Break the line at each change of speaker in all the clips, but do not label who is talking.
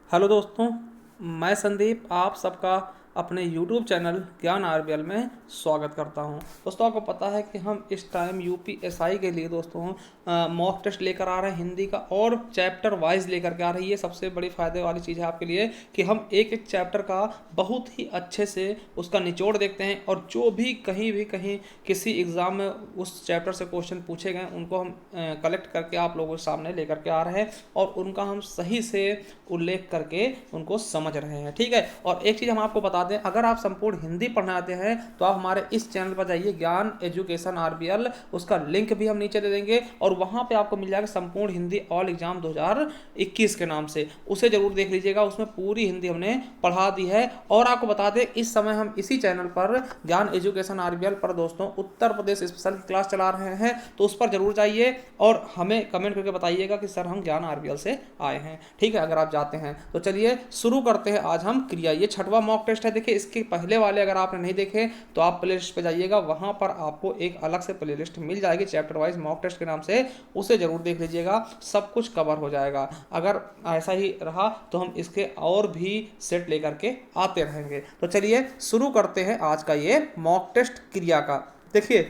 Hello दोस्तों, मैं संदीप आप सबका अपने YouTube चैनल ज्ञान आरबीएल में स्वागत करता हूं। दोस्तों, आपको पता है कि हम इस टाइम यूपीएसआई के लिए दोस्तों मॉक टेस्ट लेकर आ रहे हैं हिंदी का, और चैप्टर वाइज लेकर के आ रही है। ये सबसे बड़ी फ़ायदे वाली चीज़ है आपके लिए कि हम एक एक चैप्टर का बहुत ही अच्छे से उसका निचोड़ देखते हैं, और जो भी कहीं किसी एग्ज़ाम में उस चैप्टर से क्वेश्चन पूछे गए उनको हम कलेक्ट करके आप लोगों के सामने लेकर के आ रहे हैं, और उनका हम सही से उल्लेख करके उनको समझ रहे हैं। ठीक है, और एक चीज़ हम आपको बता दें, अगर आप संपूर्ण हिंदी पढ़ना चाहते हैं तो आप हमारे इस चैनल पर जाइए, ज्ञान एजुकेशन आरबीएल, उसका लिंक भी हम नीचे दे देंगे, और वहाँ पे आपको मिल जाएगा संपूर्ण हिंदी ऑल एग्जाम 2021 के नाम से। उसे जरूर देख लीजिएगा, उसमें पूरी हिंदी हमने पढ़ा दी है। और आपको बता दें, इस समय हम इसी चैनल पर ज्ञान एजुकेशन आरबीएल पर दोस्तों उत्तर प्रदेश स्पेशल की क्लास चला रहे हैं, तो उस पर जरूर जाइए और हमें कमेंट करके बताइएगा कि सर हम ज्ञान आरबीएल से आए हैं। ठीक है, अगर आप जाते हैं तो चलिए शुरू करते हैं आज हम क्रिया। ये 6वां मॉक टेस्ट है। देखिए, इसके पहले वाले अगर आपने नहीं देखे तो आप प्ले लिस्ट पे जाइएगा, वहां पर आपको एक अलग से प्ले लिस्ट मिल जाएगी चैप्टर वाइज मॉक टेस्ट के नाम से, उसे जरूर देख लीजिएगा, सब कुछ कवर हो जाएगा। अगर ऐसा ही रहा तो हम इसके और भी सेट लेकर के आते रहेंगे। तो चलिए शुरू करते हैं आज का ये मॉक टेस्ट क्रिया का। देखिए,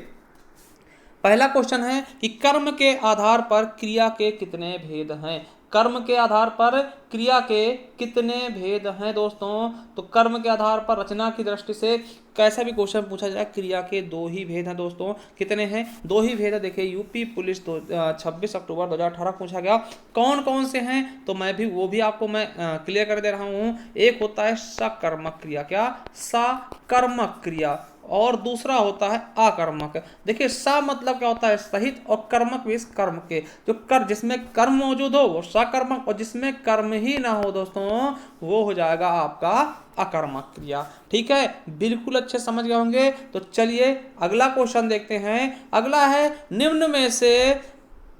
पहला क्वेश्चन है कि कर्म के आधार पर क्रिया के कितने भेद हैं। कर्म के आधार पर क्रिया के कितने भेद हैं दोस्तों? तो कर्म के आधार पर रचना की दृष्टि से कैसा भी क्वेश्चन पूछा जाए, क्रिया के दो ही भेद हैं दोस्तों। कितने हैं? दो ही भेद है। देखिए, यूपी पुलिस 26 अक्टूबर 2018 पूछा गया। कौन कौन से हैं तो मैं भी वो भी आपको मैं क्लियर कर दे रहा हूँ। एक होता है सकर्मक क्रिया। क्या? सकर्मक क्रिया। और दूसरा होता है अकर्मक। देखिए, सा मतलब क्या होता है? सहित, और कर्मक भी कर्म के, जो कर जिसमें कर्म मौजूद हो वो सकर्मक, और जिसमें कर्म ही ना हो दोस्तों वो हो जाएगा आपका अकर्मक क्रिया। ठीक है, बिल्कुल अच्छे समझ गए होंगे। तो चलिए अगला क्वेश्चन देखते हैं। अगला है, निम्न में से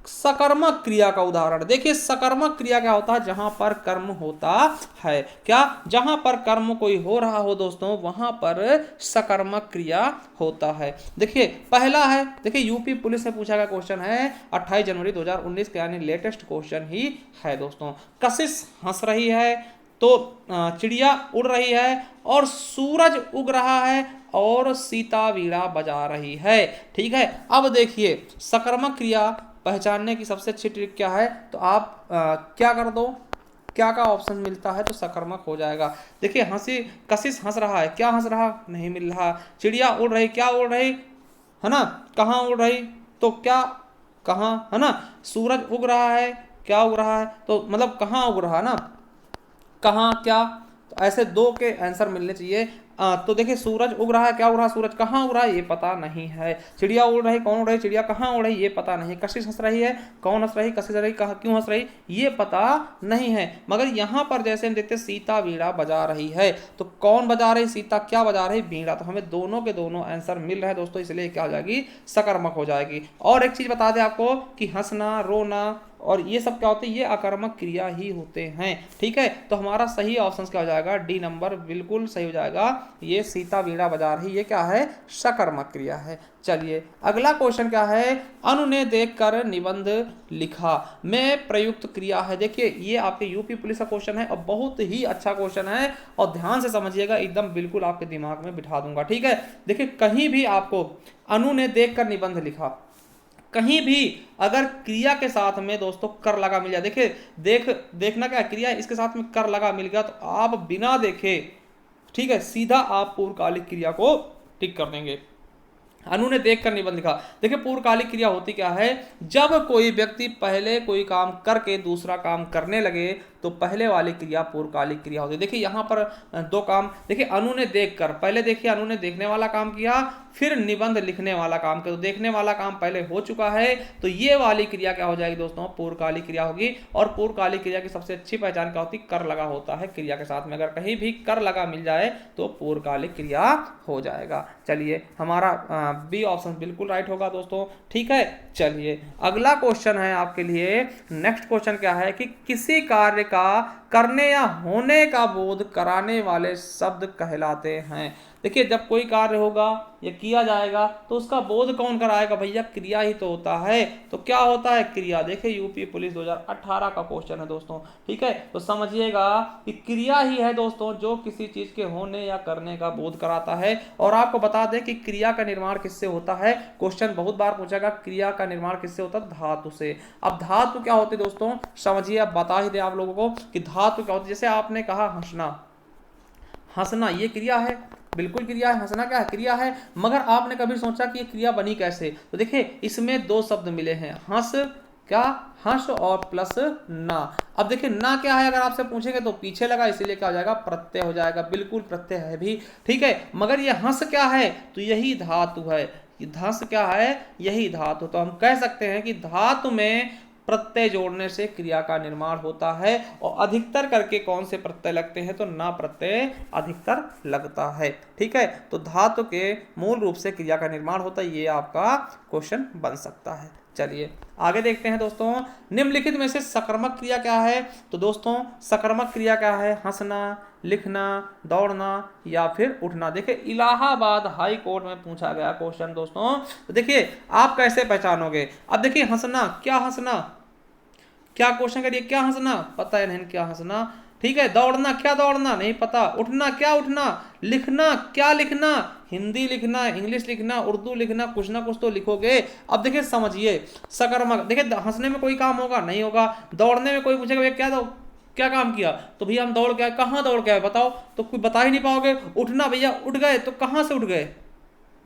सकर्मक क्रिया का उदाहरण। देखिए, सकर्मक क्रिया क्या होता है? जहां पर कर्म होता है। क्या? जहां पर कर्म कोई हो रहा हो दोस्तों वहां पर सकर्मक क्रिया होता है। देखिए, पहला है, देखिए यूपी पुलिस से पूछा गया क्वेश्चन है 28 जनवरी 2019 का, यानी लेटेस्ट क्वेश्चन ही है दोस्तों। कशिश हंस रही है, तो चिड़िया उड़ रही है, और सूरज उग रहा है, और सीता वीणा बजा रही है। ठीक है, अब देखिए सकर्मक क्रिया पहचानने की सबसे अच्छी ट्रिक क्या है? तो आप क्या कर दो, क्या का ऑप्शन मिलता है तो सकर्मक हो जाएगा। देखिए, हंसी, कशिश हंस रहा है, क्या हंस रहा? नहीं मिल रहा। चिड़िया उड़ रही, क्या उड़ रही है ना? कहाँ उड़ रही? तो क्या, कहाँ है ना? सूरज उग रहा है, क्या उग रहा है? तो मतलब कहाँ उग रहा है ना, कहाँ क्या? तो ऐसे दो के आंसर मिलने चाहिए। तो देखिए, सूरज उग रहा है, क्या उग रहा है? सूरज। कहाँ उग रहा है? ये पता नहीं है। चिड़िया उड़ रही, कौन उड़ रही? चिड़िया। कहाँ उड़ रही? ये पता नहीं। कशिश हंस रही है, कौन हंस रही? कशिश रही। कहाँ, क्यों हंस रही? ये पता नहीं है। मगर यहाँ पर जैसे हम देखते सीता वीणा बजा रही है, तो कौन बजा रही? सीता। क्या बजा रही? वीणा। तो हमें दोनों के दोनों आंसर मिल रहे हैं दोस्तों, इसलिए क्या हो जाएगी? सकर्मक हो जाएगी। और एक चीज बता दें आपको कि हंसना, रोना और ये सब क्या होते हैं? ये अकर्मक क्रिया ही होते हैं। ठीक है, तो हमारा सही ऑप्शन क्या हो जाएगा? डी नंबर बिल्कुल सही हो जाएगा। ये सीता वीणा बजा रही, ये क्या है? सकर्मक क्रिया है। चलिए अगला क्वेश्चन क्या है? अनु ने देखकर निबंध लिखा में प्रयुक्त क्रिया है। देखिए, ये आपके यूपी पुलिस का क्वेश्चन है, और बहुत ही अच्छा क्वेश्चन है, और ध्यान से समझिएगा, एकदम बिल्कुल आपके दिमाग में बिठा दूंगा। ठीक है, देखिए कहीं भी आपको अनु ने देखकर निबंध लिखा, कहीं भी अगर क्रिया के साथ में दोस्तों कर लगा मिल जाए, देखिए देखना क्या क्रिया, इसके साथ में कर लगा मिल गया तो आप बिना देखे, ठीक है, सीधा आप पूर्वकालिक क्रिया को टिक कर देंगे। अनु ने देखकर निबंध लिखा। देखिए, पूर्वकालिक क्रिया होती क्या है? जब कोई व्यक्ति पहले कोई काम करके दूसरा काम करने लगे तो पहले वाली क्रिया पूर्वकालिक क्रिया होती है। देखिए यहाँ पर दो काम। देखिए, अनु ने देखकर, पहले देखिए अनु ने देखने वाला काम किया, फिर निबंध लिखने वाला काम किया, तो देखने वाला काम पहले हो चुका है, तो ये वाली क्रिया क्या हो जाएगी दोस्तों? पूर्वकालिक क्रिया होगी। और पूर्वकालिक क्रिया की सबसे अच्छी पहचान क्या होती? कर लगा होता है क्रिया के साथ में, अगर कहीं भी कर लगा मिल जाए तो पूर्वकालिक क्रिया हो जाएगा। चलिए, हमारा बी ऑप्शन बिल्कुल राइट होगा दोस्तों। ठीक है, चलिए अगला क्वेश्चन है आपके लिए। नेक्स्ट क्वेश्चन क्या है कि किसी कार्य का करने या होने का बोध कराने वाले शब्द कहलाते हैं। देखिए जब कोई कार्य होगा या किया जाएगा तो उसका बोध कौन कराएगा भैया, क्रिया ही तो होता है। तो क्या होता है, क्रिया। देखिए यूपी पुलिस 2018 का क्वेश्चन है दोस्तों, ठीक है। तो समझिएगा कि क्रिया ही है दोस्तों जो किसी चीज के होने या करने का बोध कराता है। और आपको बता दें कि क्रिया का निर्माण किससे होता है, क्वेश्चन बहुत बार पूछेगा क्रिया का निर्माण किससे होता है, धातु से। अब धातु क्या होती है दोस्तों, समझिए, अब बता ही दे आप लोगों को कि धातु क्या होती है। जैसे आपने कहा हंसना, हंसना ये क्रिया है, बिल्कुल क्रिया है। हंसना क्या है, क्रिया है। मगर आपने कभी सोचा कि ये क्रिया बनी कैसे, तो देखिए इसमें दो शब्द मिले हैं, हंस, क्या, हंस और प्लस ना। अब देखिए ना क्या है, अगर आपसे पूछेंगे तो पीछे लगा, इसीलिए क्या हो जाएगा, प्रत्यय हो जाएगा, बिल्कुल प्रत्यय है भी, ठीक है। मगर ये हंस क्या है, तो यही धातु है। ये हंस क्या है, यही धातु। तो हम कह सकते हैं कि धातु में प्रत्यय जोड़ने से क्रिया का निर्माण होता है। और अधिकतर करके कौन से प्रत्यय लगते हैं, तो ना प्रत्यय अधिकतर लगता है, ठीक है। तो धातु के मूल रूप से क्रिया का निर्माण होता है, ये आपका क्वेश्चन बन सकता है। चलिए आगे देखते हैं दोस्तों, निम्नलिखित में से सकर्मक क्रिया क्या है। तो दोस्तों सकर्मक क्रिया क्या है, हंसना, लिखना, दौड़ना या फिर उठना। देखिए इलाहाबाद हाई कोर्ट में पूछा गया क्वेश्चन दोस्तों। तो देखिए आप कैसे पहचानोगे। अब देखिए हंसना, क्या हंसना, क्या क्वेश्चन करिए, क्या हंसना, पता है नहीं क्या हंसना, ठीक है। दौड़ना, क्या दौड़ना, नहीं पता। उठना, क्या उठना। लिखना, क्या लिखना, हिंदी लिखना, इंग्लिश लिखना, उर्दू लिखना, कुछ ना कुछ तो लिखोगे। अब देखिए समझिए, सकर्मक, देखिए हंसने में कोई काम होगा, नहीं होगा। दौड़ने में कोई पूछेगा क्या दो, क्या काम किया, तो भैया हम दौड़ के आए, कहाँ दौड़ के आए बताओ, तो कोई बता ही नहीं पाओगे। उठना, भैया उठ गए, तो कहाँ से उठ गए,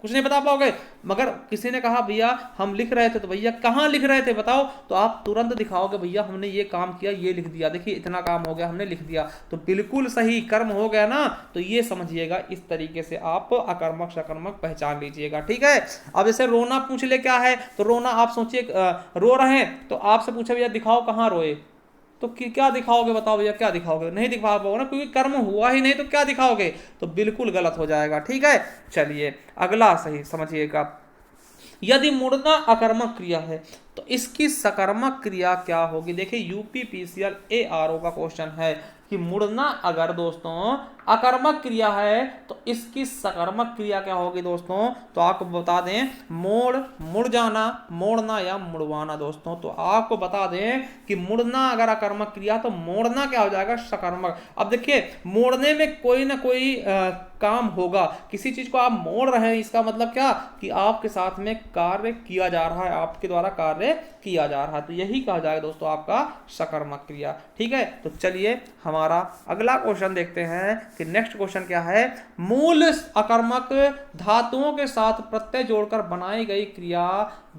कुछ नहीं बता पाओगे। मगर किसी ने कहा भैया हम लिख रहे थे, तो भैया कहाँ लिख रहे थे बताओ, तो आप तुरंत दिखाओगे भैया हमने ये काम किया, ये लिख दिया, देखिए इतना काम हो गया, हमने लिख दिया, तो बिल्कुल सही कर्म हो गया ना। तो ये समझिएगा, इस तरीके से आप अकर्मक सकर्मक पहचान लीजिएगा, ठीक है। अब जैसे रोना पूछ ले क्या है, तो रोना आप सोचिए, रो रहे हैं तो आपसे पूछे भैया दिखाओ कहाँ रोए, तो क्या दिखाओगे बताओ भैया, क्या दिखाओगे, नहीं दिखा पाओगे ना, क्योंकि कर्म हुआ ही नहीं, तो क्या दिखाओगे, तो बिल्कुल गलत हो जाएगा, ठीक है। चलिए अगला सही समझिएगा, यदि मुड़ना अकर्मक क्रिया है तो इसकी सकर्मक क्रिया क्या होगी। देखिए यूपी पीसीएल ARO का क्वेश्चन है कि मुड़ना अगर दोस्तों अकर्मक क्रिया है तो इसकी सकर्मक क्रिया क्या होगी दोस्तों। तो आपको बता दें, मोड़, मुड़ जाना, मोड़ना या मुड़वाना दोस्तों। तो आपको बता दें कि मुड़ना अगर अकर्मक क्रिया तो मोड़ना क्या हो जाएगा, सकर्मक। अब देखिए मोड़ने में कोई ना कोई काम होगा, किसी चीज को आप मोड़ रहे हैं, इसका मतलब क्या कि आपके साथ में कार्य किया जा रहा है, आपके द्वारा कार्य किया जा रहा है, तो यही कहा जाएगा दोस्तों आपका सकर्मक क्रिया, ठीक है। तो चलिए हमारा अगला क्वेश्चन देखते हैं कि नेक्स्ट क्वेश्चन क्या है, मूल अकर्मक धातुओं के साथ प्रत्यय जोड़कर बनाई गई क्रिया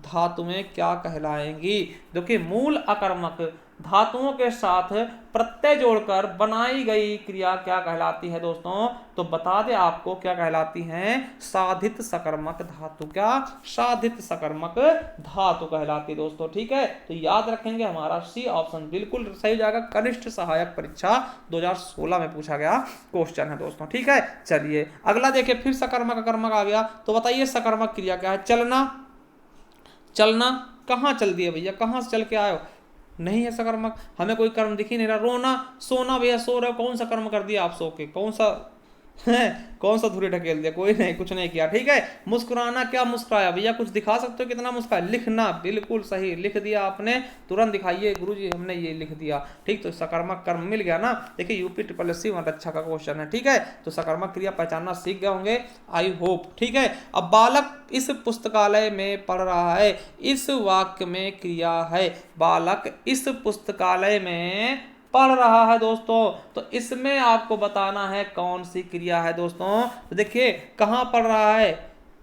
धातुएं क्या कहलाएंगी। देखिए मूल अकर्मक धातुओं के साथ प्रत्यय जोड़कर बनाई गई क्रिया क्या कहलाती है दोस्तों। तो बता दे आपको क्या कहलाती हैं, साधित सकर्मक धातु, क्या साधित सकर्मक धातु कहलाती है दोस्तों, ठीक है। तो याद रखेंगे हमारा सी ऑप्शन बिल्कुल सही जाएगा, कनिष्ठ सहायक परीक्षा 2016 में पूछा गया क्वेश्चन है दोस्तों, ठीक है। चलिए अगला देखिए, फिर सकर्मक अकर्मक आ गया। तो बताइए सकर्मक क्रिया क्या है, चलना, चलना, कहाँ चल दिए भैया, कहाँ से चल के आए हो, नहीं है सकर्मक, हमें कोई कर्म दिख ही नहीं रहा। रोना, सोना, भैया सो रहे हो, कौन सा कर्म कर दिया आप सो के, कौन सा कौन सा धुरे ढकेल दिया, कोई नहीं, कुछ नहीं किया, ठीक है। मुस्कुराना, क्या मुस्कुराया भैया, कुछ दिखा सकते हो कितना मुस्कुराया। लिखना, बिल्कुल सही, लिख दिया आपने, तुरंत दिखाइए गुरुजी हमने ये लिख दिया, ठीक। तो सकर्मक कर्म मिल गया ना। देखिए यूपी SSC बहुत अच्छा का क्वेश्चन है, ठीक है। तो सकर्मक क्रिया पहचानना सीख गए होंगे, आई होप, ठीक है। अब बालक इस पुस्तकालय में पढ़ रहा है, इस वाक्य में क्रिया है, बालक इस पुस्तकालय में पढ़ रहा है दोस्तों। तो इसमें आपको बताना है कौन सी क्रिया है दोस्तों। तो देखिए कहाँ पढ़ रहा है,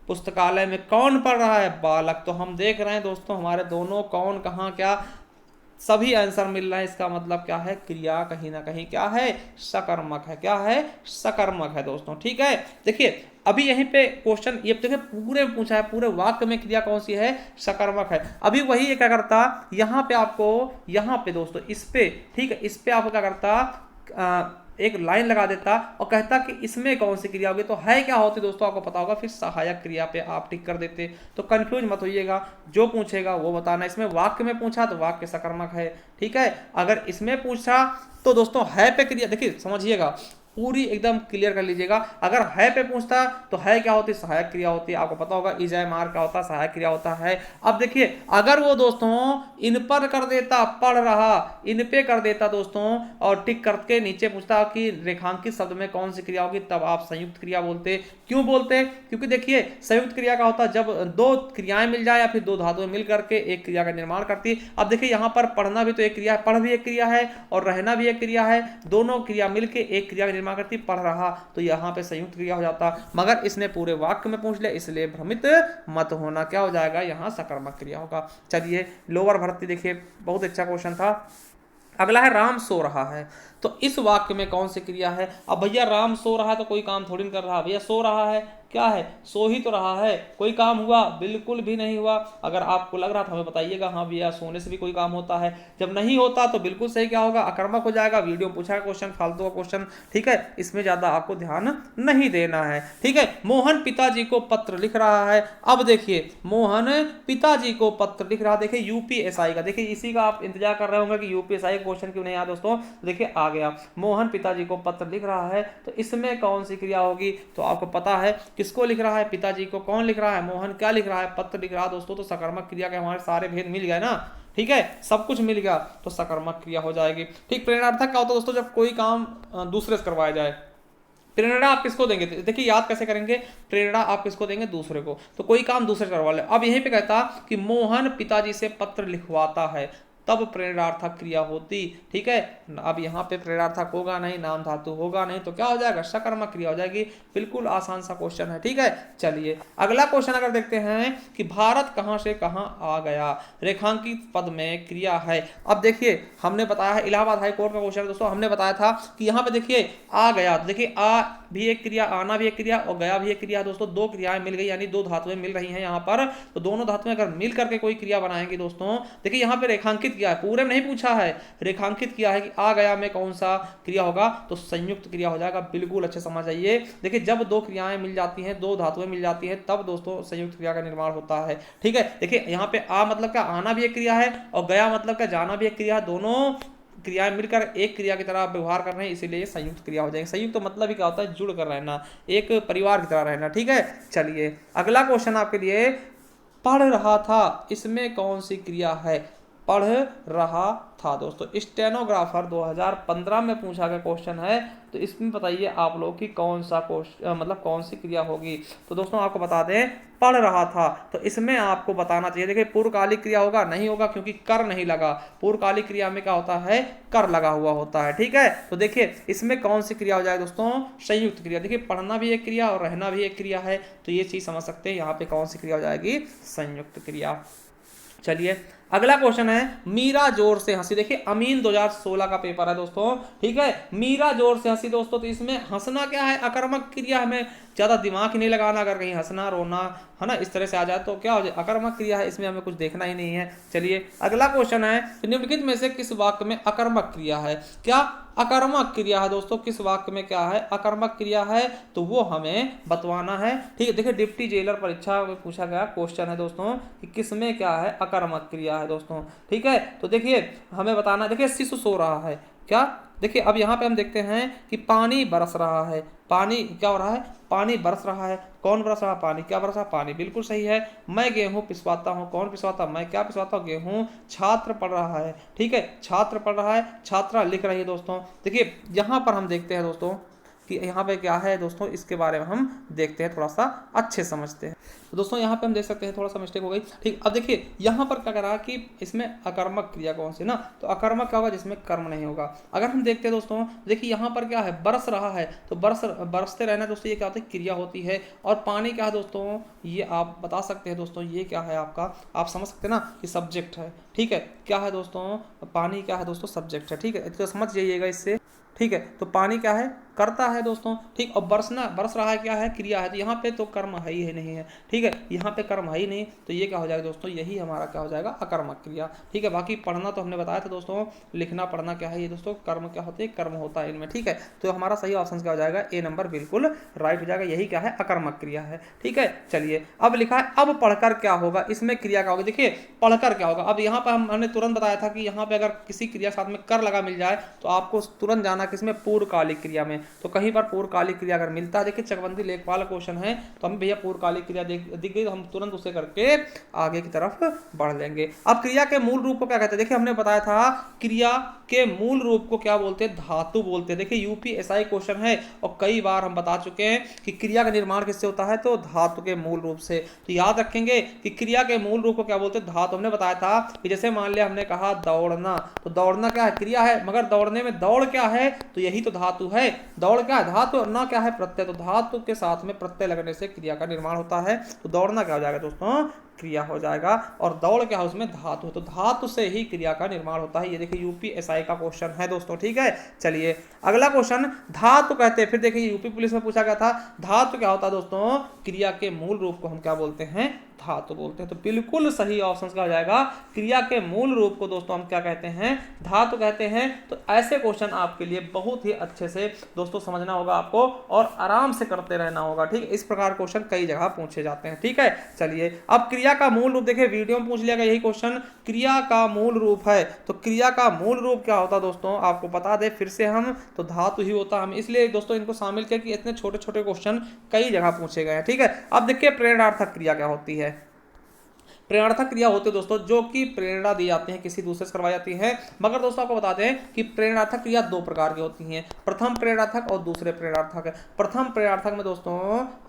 पुस्तकालय में, कौन पढ़ रहा है, बालक। तो हम देख रहे हैं दोस्तों हमारे दोनों कौन कहाँ क्या सभी आंसर मिल रहा है, इसका मतलब क्या है, क्रिया कहीं ना कहीं क्या है, सकर्मक है, क्या है, सकर्मक है दोस्तों, ठीक है। देखिए अभी यहीं पे क्वेश्चन ये देखिए पूरे में पूछा है, पूरे वाक्य में क्रिया कौन सी है, सकर्मक है। अभी वही क्या करता, यहाँ पे आपको, यहाँ पे दोस्तों इस पे, ठीक है, इस पे आपको क्या करता, एक लाइन लगा देता और कहता कि इसमें कौन सी क्रिया होगी। तो है क्या होती दोस्तों आपको पता होगा, फिर सहायक क्रिया पे आप टिक कर देते। तो कंफ्यूज मत होइएगा, जो पूछेगा वो बताना। इसमें वाक्य में पूछा तो वाक्य सकर्मक है, ठीक है। अगर इसमें पूछा तो दोस्तों है पे क्रिया, देखिए समझिएगा, पूरी एकदम क्लियर कर लीजिएगा। अगर है पे पूछता तो है क्या होती है, सहायक क्रिया होती है। आपको पता होगा इजय मार क्या होता है, सहायक क्रिया होता है। अब देखिए अगर वो दोस्तों इन पर कर देता, पढ़ रहा, इन पे कर देता दोस्तों और टिक करके नीचे पूछता कि रेखांकित शब्द में कौन सी क्रिया होगी, तब आप संयुक्त क्रिया बोलते। क्यों बोलते? क्योंकि देखिए संयुक्त क्रिया का होता है जब दो क्रियाएं मिल जाए या फिर दो धातुएं मिल करके एक क्रिया का निर्माण करती है। अब देखिए यहाँ पर पढ़ना भी तो एक क्रिया है, पढ़ भी एक क्रिया है और रहना भी एक क्रिया है, दोनों क्रिया मिलकर एक क्रिया का निर्माण करती, पढ़ रहा, तो यहाँ पे संयुक्त क्रिया हो जाता। मगर इसने पूरे वाक्य में पूछ लिया, इसलिए भ्रमित मत होना, क्या हो जाएगा यहाँ सकर्मक क्रिया होगा। चलिए लोअर भर्ती देखिए, बहुत अच्छा क्वेश्चन था। अगला है राम सो रहा है, तो इस वाक्य में कौन सी क्रिया है? अब भैया राम सो रहा है तो कोई काम थोड़ी नहीं कर रहा, भैया सो रहा है, क्या है, सो ही तो रहा है। कोई काम हुआ? बिल्कुल भी नहीं हुआ। अगर आपको लग रहा था हमें बताइएगा, हाँ भैया सोने से भी कोई काम होता है। जब नहीं होता तो बिल्कुल सही क्या होगा, अकर्मक हो जाएगा। वीडियो में पूछा क्वेश्चन, फालतू का क्वेश्चन, ठीक है, इसमें ज्यादा आपको ध्यान नहीं देना है, ठीक है। मोहन पिताजी को पत्र लिख रहा है। अब देखिए मोहन पिताजी को पत्र लिख रहा है, देखिए यूपीएसआई का, देखिए इसी का आप इंतजार कर रहे होंगे कि यूपीएसआई क्वेश्चन क्यों नहीं आया दोस्तों। देखिए आ गया, मोहन पिताजी को पत्र लिख रहा है, तो इसमें कौन सी क्रिया होगी? तो आपको पता है किसको लिख रहा है, पिताजी को। कौन लिख रहा है? मोहन। क्या लिख रहा है? पत्र लिख रहा है दोस्तों। तो सकर्मक क्रिया के हमारे सारे भेद मिल गए ना, ठीक है, सब कुछ मिल गया, तो सकर्मक क्रिया हो जाएगी। ठीक, प्रेरणार्थक क्या होता है दोस्तों? जब कोई काम दूसरे से करवाया जाए। प्रेरणा आप किसको देंगे? देखिए याद कैसे करेंगे, प्रेरणा आप किसको देंगे? दूसरे को। तो कोई काम दूसरे से करवा ले। अब यहीं पे कहता कि मोहन पिताजी से पत्र लिखवाता है, तब प्रेरणार्थक क्रिया होती, ठीक है। अब यहाँ पे प्रेरणार्थक होगा नहीं, नाम धातु होगा नहीं, तो क्या हो जाएगा, सकर्मक क्रिया हो जाएगी। बिल्कुल आसान सा क्वेश्चन है, ठीक है। चलिए अगला क्वेश्चन अगर देखते हैं कि भारत कहां से कहां आ गया, रेखांकित पद में क्रिया है। अब देखिए हमने बताया है, इलाहाबाद हाई कोर्ट का क्वेश्चन दोस्तों, हमने बताया था कि यहाँ पे देखिए आ गया, तो देखिए आ भी एक क्रिया, आना भी एक क्रिया और गया भी एक क्रिया दोस्तों। दो क्रियाएं मिल गई, यानी दो धातुएं मिल रही हैं यहाँ पर, तो दोनों धातुएं अगर मिल करके कोई क्रिया बनाएंगी दोस्तों, देखिए यहाँ पे रेखांकित किया है, पूरे में नहीं पूछा है, रेखांकित किया है कि आ गया में कौन सा क्रिया होगा, तो संयुक्त क्रिया हो जाएगा। बिल्कुल अच्छे समझ आइए। देखिए जब दो क्रियाएं मिल जाती हैं, दो धातुएं मिल जाती हैं, तब दोस्तों संयुक्त क्रिया का निर्माण होता है, ठीक है। देखिए यहाँ पे आ मतलब क्या, आना भी एक क्रिया है और गया मतलब क्या, जाना भी एक क्रिया है। दोनों क्रियाएं मिलकर एक क्रिया की तरह व्यवहार कर रहे हैं, इसीलिए संयुक्त क्रिया हो जाएगी। संयुक्त तो मतलब ही क्या होता है, जुड़ कर रहना, एक परिवार की तरह रहना, ठीक है। चलिए अगला क्वेश्चन आपके लिए, पढ़ रहा था, इसमें कौन सी क्रिया है? पढ़ रहा था दोस्तों, स्टेनोग्राफर 2015 में पूछा गया क्वेश्चन है। तो इसमें बताइए आप लोग कि कौन सा क्वेश्चन, मतलब कौन सी क्रिया होगी। तो दोस्तों आपको बता दें, पढ़ रहा था, तो इसमें आपको बताना चाहिए। देखिए पूर्वकालिक क्रिया होगा, नहीं होगा क्योंकि कर नहीं लगा। पूर्वकालिक क्रिया में क्या होता है, कर लगा हुआ होता है, ठीक है। तो देखिए इसमें कौन सी क्रिया हो जाए दोस्तों, संयुक्त क्रिया। देखिए पढ़ना भी एक क्रिया और रहना भी एक क्रिया है, तो ये चीज समझ सकते हैं, यहाँ पे कौन सी क्रिया हो जाएगी, संयुक्त क्रिया। चलिए अगला क्वेश्चन है, मीरा जोर से हंसी। देखिए अमीन 2016 का पेपर है दोस्तों, ठीक है। मीरा जोर से हंसी दोस्तों, तो इसमें हंसना क्या है, अकर्मक क्रिया, हमें ज्यादा दिमाग ही नहीं लगाना। अगर कहीं हंसना रोना है ना इस तरह से आ जाए तो क्या हो जाए, अकर्मक क्रिया है, इसमें हमें कुछ देखना ही नहीं है। चलिए अगला क्वेश्चन है, निम्नलिखित में से किस वाक्य में अकर्मक क्रिया है? क्या अकर्मक क्रिया है दोस्तों, किस वाक्य में क्या है, अकर्मक क्रिया है, तो वो हमें बतवाना है, ठीक है। देखिए डिप्टी जेलर परीक्षा में पूछा गया क्वेश्चन है दोस्तों कि किसमें क्या है, अकर्मक क्रिया है दोस्तों, ठीक है। तो देखिए हमें बताना, देखिए शिशु सो रहा है, क्या, देखिए अब यहाँ पे हम देखते हैं कि पानी बरस रहा है। पानी क्या हो रहा है, पानी बरस रहा है। कौन बरस रहा है, पानी। क्या बरस रहा है, पानी, बिल्कुल सही है। मैं गेहूं पिसवाता हूं, कौन पिसवाता, मैं। क्या पिसवाता हूं, गेहूं। छात्र पढ़ रहा है, ठीक है, छात्र पढ़ रहा है, छात्रा लिख रही है दोस्तों। देखिए यहाँ पर हम देखते हैं दोस्तों कि यहाँ पे क्या है दोस्तों, इसके बारे में हम देखते हैं, थोड़ा सा अच्छे समझते हैं। तो दोस्तों यहाँ पे हम देख सकते हैं, थोड़ा सा मिस्टेक हो गई, ठीक। अब देखिए यहाँ पर क्या करा कि इसमें अकर्मक क्रिया कौन सी ना, तो अकर्मक क्या होगा, जिसमें कर्म नहीं होगा। अगर हम देखते हैं दोस्तों, देखिए यहाँ पर क्या है, बरस रहा है, तो बरसते रहना दोस्तों, ये क्या होता है, क्रिया होती है। और पानी क्या है दोस्तों, ये आप बता सकते हैं दोस्तों, ये क्या है आपका, आप समझ सकते हैं ना कि सब्जेक्ट है, ठीक है। क्या है दोस्तों, पानी क्या है दोस्तों, सब्जेक्ट है, ठीक है, तो समझ जाइएगा इससे, ठीक है। तो पानी क्या है, करता है दोस्तों, ठीक। और बरसना, बरस रहा है क्या है, क्रिया है। तो यहाँ पे तो कर्म है ही नहीं है, ठीक है, यहाँ पे कर्म है ही नहीं, तो ये क्या हो जाएगा दोस्तों, यही हमारा क्या हो जाएगा, अकर्मक क्रिया, ठीक है। बाकी पढ़ना तो हमने बताया था दोस्तों, लिखना पढ़ना क्या है ये दोस्तों, कर्म क्या होते हैं, कर्म होता है इनमें, ठीक है। तो हमारा सही ऑप्शन क्या हो जाएगा, ए नंबर बिल्कुल राइट हो जाएगा, यही क्या है, अकर्मक क्रिया है, ठीक है। चलिए अब लिखा है, अब पढ़कर क्या होगा, इसमें क्रिया क्या होगा। देखिए पढ़कर क्या होगा, अब यहाँ पर हमने तुरंत बताया था कि यहाँ पे अगर किसी क्रिया साथ में कर लगा मिल जाए तो आपको तुरंत जाना किसमें, पूर्वकालिक क्रिया में। तो कहीं पर पूर्वकालिक क्रिया अगर मिलता है, देखिए चकबंदी लेखपाल क्वेश्चन है तो हम भैया पूर्वकालिक क्रिया दिख गई तो हम तुरंत उसे करके आगे की तरफ बढ़ लेंगे। अब क्रिया के मूल रूप को क्या कहते हैं, देखिए हमने बताया था क्रिया के मूल रूप को क्या बोलते हैं, धातु बोलते हैं। देखिए यूपीएसआई क्वेश्चन है और कई बार हम बता चुके हैं कि क्रिया का निर्माण किससे होता है, तो धातु के मूल रूप से। तो याद रखेंगे कि क्रिया के मूल रूप को क्या बोलते हैं, धातु। हमने बताया था कि जैसे मान लिया हमने कहा दौड़ना, तो दौड़ना क्या है, क्रिया है, मगर दौड़ने में दौड़ क्या है, तो यही तो धातु है। दौड़ क्या है, धातु, ना क्या है, प्रत्यय। तो धातु के साथ में प्रत्यय लगने से क्रिया का निर्माण होता है। तो दौड़ना क्या हो जाएगा दोस्तों, क्रिया हो जाएगा, और दौड़ क्या है, उसमें धातु। तो धातु से ही क्रिया का निर्माण होता है। ये देखिए यूपीएसआई का क्वेश्चन है दोस्तों, ठीक है। चलिए अगला क्वेश्चन, धातु कहते हैं, फिर देखिए यूपी पुलिस में पूछा गया था धातु क्या होता है दोस्तों, क्रिया के मूल रूप को हम क्या बोलते हैं, धातु बोलते हैं। तो बिल्कुल सही ऑप्शन का हो जाएगा, क्रिया के मूल रूप को दोस्तों हम क्या कहते हैं, धातु कहते हैं। तो ऐसे क्वेश्चन आपके लिए बहुत ही अच्छे से दोस्तों समझना होगा आपको और आराम से करते रहना होगा, ठीक है। इस प्रकार क्वेश्चन कई जगह पूछे जाते हैं, ठीक है। चलिए अब क्रिया का मूल रूप, देखिए वीडियो में पूछ लिया गया यही क्वेश्चन, क्रिया का मूल रूप है। तो क्रिया का मूल रूप क्या होता दोस्तों, आपको बता दे फिर से हम, तो धातु ही होता। हम इसलिए दोस्तों इनको शामिल किया कि इतने छोटे छोटे क्वेश्चन कई जगह पूछे गए हैं, ठीक है। अब देखिए प्रेरणार्थक क्रिया क्या होती है। प्रेरणार्थक क्रिया होती है दोस्तों जो कि प्रेरणा दी जाती है, किसी दूसरे से करवाई जाती है। मगर दोस्तों आपको बता दें कि प्रेरणार्थक क्रिया दो प्रकार की होती हैं, प्रथम प्रेरणार्थक और दूसरे प्रेरणार्थक। प्रथम प्रेरणार्थक में दोस्तों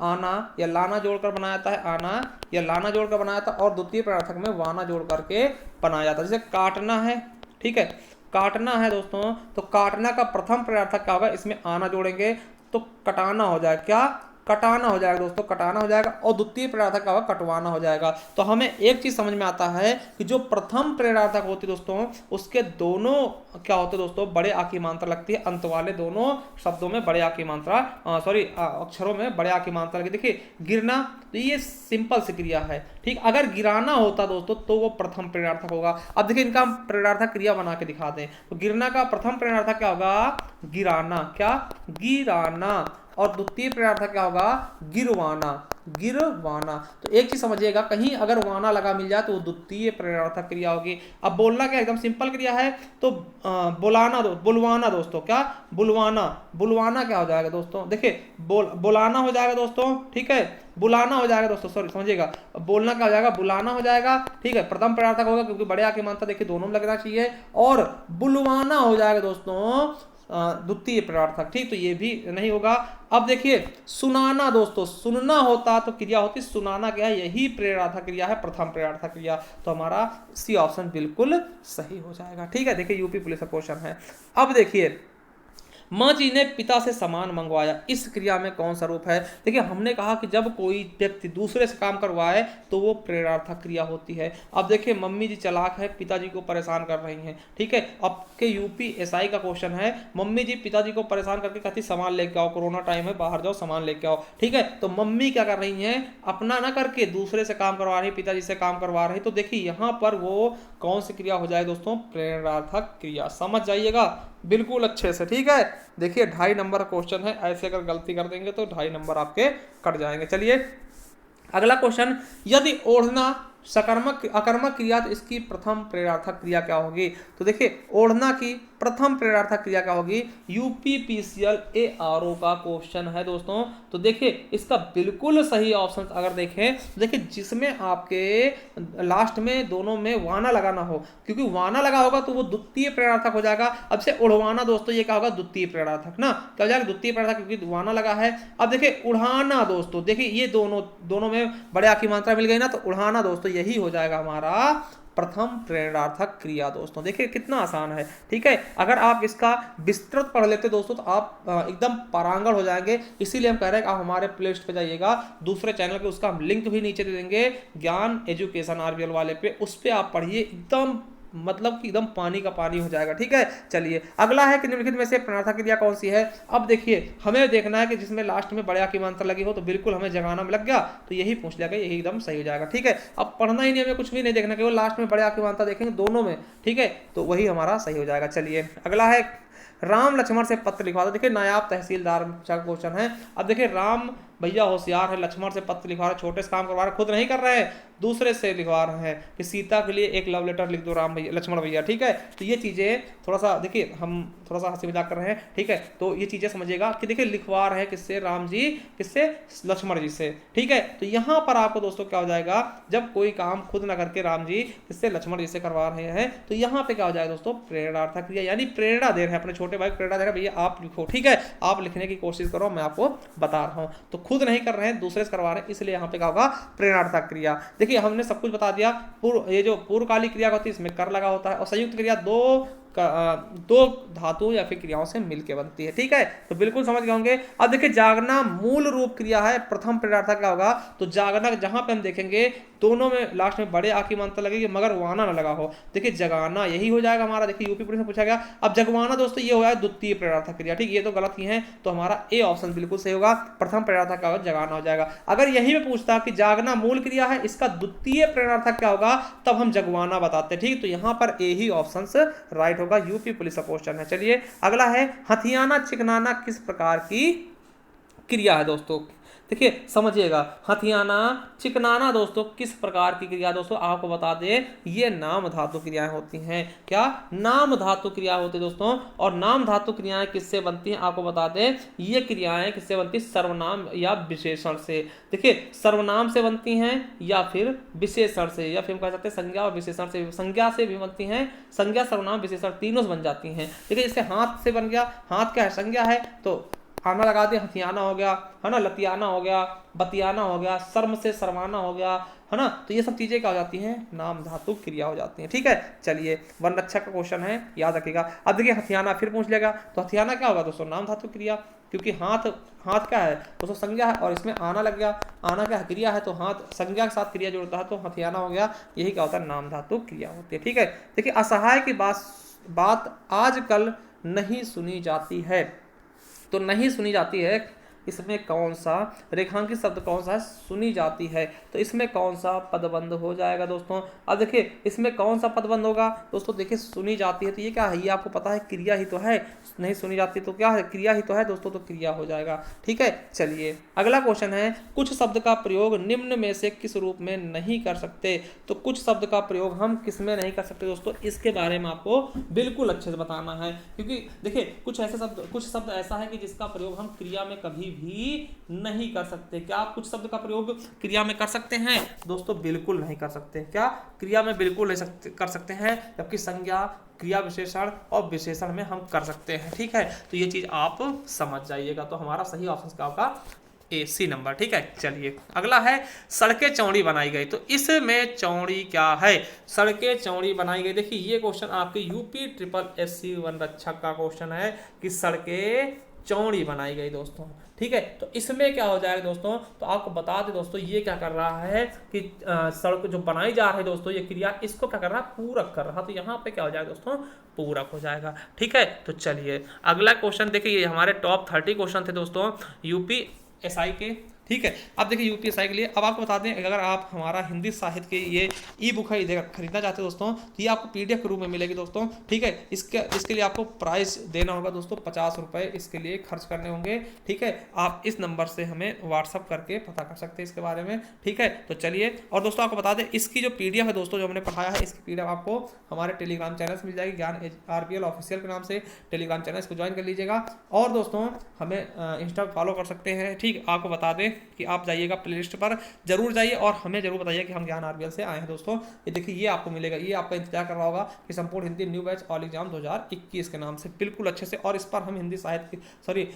आना या लाना जोड़कर बनाया जाता है, आना या लाना जोड़कर बनाया जाता है, और द्वितीय प्रेरणार्थक में वाना जोड़ करके बनाया जाता है। जैसे काटना है, ठीक है, काटना है दोस्तों, तो काटना का प्रथम प्रेरणार्थक क्या होगा, इसमें आना जोड़ेंगे तो कटाना हो जाएगा, क्या, कटाना हो जाएगा दोस्तों, कटाना हो जाएगा। और द्वितीय प्रेरणार्थक का कटवाना हो जाएगा। तो हमें एक चीज समझ में आता है कि जो प्रथम प्रेरणार्थक होती है दोस्तों, उसके दोनों क्या होते हैं दोस्तों, बड़े आ की मात्रा लगती है। अंत वाले दोनों शब्दों में बड़े आ की मात्रा, अक्षरों में बड़े आ की मात्रा लगती है। देखिए गिरना, तो ये सिंपल सी क्रिया है, ठीक। अगर गिराना होता दोस्तों तो वो प्रथम प्रेरणार्थक होगा। अब देखिए इनका हम प्रेरणार्थक क्रिया बना के दिखा दें, तो गिरना का प्रथम प्रेरणार्थक क्या होगा, गिराना, क्या, गिराना। और द्वितीय प्रेरणार्थक क्या होगा, गिरवाना, गिरवाना। तो एक चीज समझिएगा, कहीं अगर वाना लगा मिल जाए तो वो द्वितीय प्रेरणार्थक क्रिया होगी। अब बोलना क्या, एकदम सिंपल क्रिया है। तो बुलाना, बुलवाना दोस्तों, क्या, बुलवाना, बुलवाना क्या हो जाएगा दोस्तों, देखिए बुलाना हो जाएगा दोस्तों, ठीक है, बुलाना हो जाएगा दोस्तों, सॉरी समझिएगा, बोलना क्या हो जाएगा, बुलाना हो जाएगा, ठीक है। प्रथम प्रेरणार्थक होगा क्योंकि बड़े आ की मात्रा देखिए दोनों में लगना चाहिए, और बुलवाना हो जाएगा दोस्तों द्वितीय प्रेरणार्थक, ठीक। तो ये भी नहीं होगा। अब देखिए सुनाना दोस्तों, सुनना होता तो क्रिया होती, सुनाना क्या है, यही प्रेरणार्थक क्रिया है, प्रथम प्रेरणार्थक क्रिया। तो हमारा सी ऑप्शन बिल्कुल सही हो जाएगा, ठीक है। देखिए यूपी पुलिस का क्वेश्चन है। अब देखिए माँ जी ने पिता से सामान मंगवाया, इस क्रिया में कौन सा रूप है। देखिए हमने कहा कि जब कोई व्यक्ति दूसरे से काम करवाए तो वो प्रेरणार्थक क्रिया होती है। अब देखिए मम्मी जी चालाक है, पिताजी को परेशान कर रही हैं, ठीक है। आपके यूपीएसआई का क्वेश्चन है, मम्मी जी पिताजी को परेशान करके कहती सामान लेके आओ, कोरोना टाइम है, बाहर जाओ सामान लेके आओ, ठीक है। तो मम्मी क्या कर रही है, अपना ना करके दूसरे से काम करवा रही, पिताजी से काम करवा रही। तो देखिए यहाँ पर वो कौन सी क्रिया हो जाए दोस्तों, प्रेरणार्थक क्रिया। समझ जाइएगा बिल्कुल अच्छे से, ठीक है। देखिए 2.5 नंबर क्वेश्चन है, ऐसे अगर गलती कर देंगे तो 2.5 नंबर आपके कट जाएंगे। चलिए अगला क्वेश्चन, यदि ओढ़ना सकर्मक अकर्मक क्रिया तो इसकी प्रथम प्रेरणार्थक क्रिया क्या होगी। तो देखिए ओढ़ना की प्रथम प्रेरणार्थक क्रिया क्या होगी, यूपीपीसीएल एआरओ का क्वेश्चन है दोस्तों। तो देखिए इसका बिल्कुल सही ऑप्शन अगर देखें तो देखिए जिसमें आपके लास्ट में दोनों में वाना लगाना हो, क्योंकि वाना लगा होगा तो वो द्वितीय प्रेरणार्थक हो जाएगा। अब से उड़वाना दोस्तों, ये क्या होगा, द्वितीय प्रेरणार्थक ना, क्या हो जाएगा, द्वितीय प्रेरणार्थक, क्योंकि वाना लगा है। अब देखिए उड़ाना दोस्तों, देखिए ये दोनों में बड़े आ की मात्रा मिल गई ना, तो उड़ाना दोस्तों यही हो जाएगा हमारा प्रथम प्रेरणार्थक क्रिया दोस्तों। देखिए कितना आसान है, ठीक है। अगर आप इसका विस्तृत पढ़ लेते दोस्तों तो आप एकदम पारंगत हो जाएंगे। इसीलिए हम कह रहे हैं कि आप हमारे प्ले लिस्ट पे जाइएगा, दूसरे चैनल पे, उसका हम लिंक भी नीचे दे देंगे, ज्ञान एजुकेशन आरबीएल वाले पे, उस पे आप पढ़िए, एकदम मतलब कि एकदम पानी का पानी हो जाएगा, ठीक है। चलिए अगला है कि निम्नलिखित में से प्रेरणार्थक क्रिया कौन सी है। अब देखिए हमें देखना है कि जिसमें लास्ट में बड़े आ की मात्रा लगी हो, तो बिल्कुल हमें जगाना में लग गया तो यही पूछ लिया गया, यही एकदम सही हो जाएगा, ठीक है। अब पढ़ना ही नहीं, हमें कुछ भी नहीं देखना, केवल लास्ट में बड़े आ की मात्रा देखेंगे दोनों में, ठीक है, तो वही हमारा सही हो जाएगा। चलिए अगला है राम लक्ष्मण से पत्र लिखवा दो। देखिए नायाब तहसीलदार का क्वेश्चन है। अब देखिए राम भैया होशियार है, लक्ष्मण से पत्र लिखवा रहे, छोटे से काम करवा रहे, खुद नहीं कर रहे हैं, दूसरे से लिखवा रहे हैं कि सीता के लिए एक लव लेटर लिख दो राम भैया, लक्ष्मण भैया, ठीक है। तो ये चीजें थोड़ा सा देखिए, हम थोड़ा सा हंसी मजाक कर रहे हैं, ठीक है। तो ये चीजें समझिएगा कि देखिए लिखवा रहे हैं किससे, राम जी किससे, लक्ष्मण जी से, ठीक है। तो यहाँ पर आपको दोस्तों क्या हो जाएगा, जब कोई काम खुद ना करके राम जी किससे, लक्ष्मण जी से करवा रहे हैं, तो यहाँ पे क्या हो जाएगा दोस्तों, प्रेरणार्थक क्रिया, यानी प्रेरणा दे रहे हैं अपने छोटे भाई को, प्रेरणा दे रहे हैं, भैया आप लिखो, ठीक है, आप लिखने की कोशिश करो, मैं आपको बता रहा हूँ। तो खुद नहीं कर रहे हैं, दूसरे से करवा रहे हैं, इसलिए यहाँ पे क्या होगा, प्रेरणार्थक क्रिया। देखिए हमने सब कुछ बता दिया। ये जो पूर्वकालिक क्रिया होती है इसमें कर लगा होता है, और संयुक्त क्रिया दो धातु या फिर क्रियाओं से मिलकर बनती है, ठीक है। तो बिल्कुल समझ गए होंगे। अब देखिए जागना मूल रूप क्रिया है, प्रथम प्रेरणार्थक क्या होगा, तो जागना जहां पे हम देखेंगे दोनों में लास्ट में बड़े आकी मंत्र लगेगी मगर वाना ना लगा हो। देखिए जगाना यही हो जाएगा हमारा, देखिए यूपी पुलिस में पूछा गया। अब जगवाना दोस्तों ये हो जाए द्वितीय प्रेरणार्थक क्रिया, ठीक, ये तो गलत ही है, तो हमारा ए ऑप्शन बिल्कुल सही होगा, प्रथम प्रेरणार्थक का जगाना हो जाएगा। अगर यही में पूछता कि जागना मूल क्रिया है, इसका द्वितीय प्रेरणार्थक क्या होगा, तब हम जगवाना बताते, ठीक। तो यहाँ पर ए ही ऑप्शन राइट होगा, यूपी पुलिस का क्वेश्चन है। चलिए अगला है, हथियाना चिकनाना किस प्रकार की क्रिया है दोस्तों। देखिए समझिएगा, हथियाना चिकनाना दोस्तों किस प्रकार की क्रिया, दोस्तों आपको बता दें ये नाम धातु क्रियाएं होती हैं। क्या, नाम धातु क्रिया होती है दोस्तों। और नाम धातु क्रियाएं किससे बनती हैं, आपको बता दें ये क्रियाएं किससे बनती है, सर्वनाम या विशेषण से। देखिए सर्वनाम से बनती हैं या फिर विशेषण से, या फिर हम कह सकते हैं संज्ञा और विशेषण से। संज्ञा से भी बनती हैं, संज्ञा सर्वनाम विशेषण तीनों से बन जाती हैं। देखिए इससे हाथ से बन गया, हाथ क्या है, संज्ञा है, तो आना लगा दिया, हथियाना हो गया, है ना, लतियाना हो गया, बतियाना हो गया, शर्म से शर्माना हो गया, है ना। तो ये सब चीजें क्या हो जाती हैं, नाम धातु क्रिया हो जाती हैं, ठीक है। चलिए वन रक्षक का क्वेश्चन है, याद रखिएगा। अब देखिए हथियाना फिर पूछ लेगा, तो हथियाना क्या होगा दोस्तों, नाम धातु क्रिया, क्योंकि हाथ क्या है दोस्तों, संज्ञा है, और इसमें आना लग गया, आना क्या है, क्रिया है, तो हाथ संज्ञा के साथ क्रिया जोड़ता है, तो हथियाना हो गया। यही क्या होता है, नाम धातु क्रिया होती है, ठीक है। देखिए असहाय की बात आजकल नहीं सुनी जाती है, तो नहीं सुनी जाती है, इसमें कौन सा रेखांकित शब्द कौन सा है, सुनी जाती है, तो इसमें कौन सा पदबंध हो जाएगा दोस्तों। अब देखिए इसमें कौन सा पदबंध होगा दोस्तों, देखिए सुनी जाती है तो ये क्या है, ये आपको पता है क्रिया ही तो है, नहीं सुनी जाती तो क्या है, क्रिया ही तो है दोस्तों, तो क्रिया हो जाएगा, ठीक है। चलिए अगला क्वेश्चन है, कुछ शब्द का प्रयोग निम्न में से किस रूप में नहीं कर सकते। तो कुछ शब्द का प्रयोग हम किस में नहीं कर सकते दोस्तों, इसके बारे में आपको बिल्कुल अच्छे से बताना है, क्योंकि देखिए कुछ शब्द ऐसा है कि जिसका प्रयोग हम क्रिया में कभी भी नहीं कर सकते। क्या आप कुछ शब्द का प्रयोग क्रिया में कर सकते हैं दोस्तों, बिल्कुल नहीं कर सकते। क्या, क्रिया में बिल्कुल नहीं कर सकते हैं, जबकि संज्ञा, क्रिया विशेषण और विशेषण में हम कर सकते हैं, ठीक है। तो ये चीज आप समझ जाइएगा। तो हमारा सही ऑप्शन क्या होगा, ए सी नंबर, ठीक है। चलिए अगला है, सड़कें चौड़ी बनाई गई, तो इसमें चौड़ी क्या है, सड़कें चौड़ी बनाई गई। देखिए ये क्वेश्चन आपके यूपी SSC वन रक्षक का क्वेश्चन है कि सड़कें चौड़ी बनाई गई दोस्तों, ठीक है। तो इसमें क्या हो जाएगा दोस्तों, तो आपको बता दें दोस्तों ये क्या कर रहा है कि सड़क जो बनाई जा रही है दोस्तों, ये क्रिया इसको क्या कर रहा है, पूरक कर रहा है, तो यहाँ पे क्या हो जाएगा दोस्तों, पूरक हो जाएगा, ठीक है। तो चलिए अगला क्वेश्चन देखिए, ये हमारे टॉप 30 क्वेश्चन थे दोस्तों UPSI के, ठीक है। अब देखिए UPSI के लिए, अब आपको बता दें अगर आप हमारा हिंदी साहित्य के ये ई बुक है इधर खरीदना चाहते हो दोस्तों, तो ये आपको PDF के रूप में मिलेगी दोस्तों, ठीक है। इसके लिए आपको प्राइस देना होगा दोस्तों, 50 रुपये इसके लिए खर्च करने होंगे, ठीक है। आप इस नंबर से हमें व्हाट्सअप करके पता कर सकते हैं इसके बारे में, ठीक है। तो चलिए, और दोस्तों आपको बता दें इसकी जो PDF है दोस्तों जो हमने पढ़ाया है, इसकी PDF आपको हमारे टेलीग्राम चैनल से मिल जाएगी, ज्ञान RBL ऑफिशियल के नाम से टेलीग्राम चैनल को ज्वाइन कर लीजिएगा। और दोस्तों हमें इंस्टा फॉलो कर सकते हैं, ठीक। आपको बता दें कि आप जाइएगा प्लेलिस्ट पर जरूर जाइए और हमें जरूर बताइए कि हम ज्ञान RBL से आए हैं दोस्तों। ये देखिए ये आपको मिलेगा, ये आपका इंतजार कर रहा होगा कि संपूर्ण Hindi new batch all exam 2021 के नाम से बिल्कुल अच्छे से, और इस पर हम हिंदी साहित्य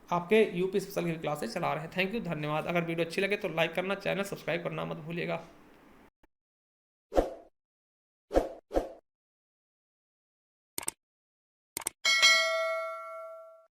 आपके यूपी स्पेशल की क्लासेस चला रहे हैं। थैंक यू, धन्यवाद। अगर वीडियो अच्छी लगे तो लाइक करना, चैनल सब्सक्राइब करना मत भूलिएगा।